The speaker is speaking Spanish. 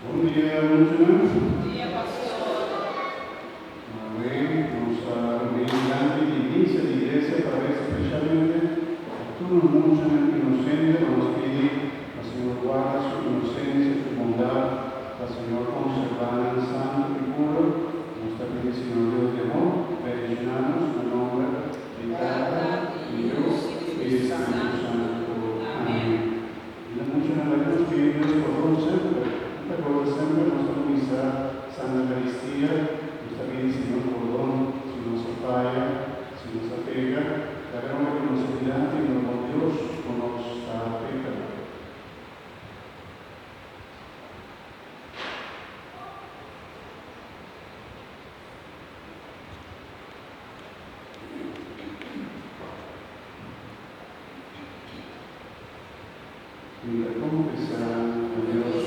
Buen día, muchachos. Buen día, pastor. Amén. Vamos a venir delante de inicia de iglesia para ver especialmente a todos mucha gente inocente. Vamos a pedir al Señor guarda su inocencia, su bondad, al Señor conservar el santo y puro. Vamos a pedir, Señor Dios de amor, perdonarnos en nombre de Padre y Dios y Espíritu Santo. Amén. Y la mucha gente nos pide Dios por siempre. Recuerda siempre nuestra misa, Santa Eucaristía, nuestra vida, Señor, perdón, si nos falla, si nos apega, que hagamos reconciliar y con Dios con nuestra pecado. Y cómo que sea Dios.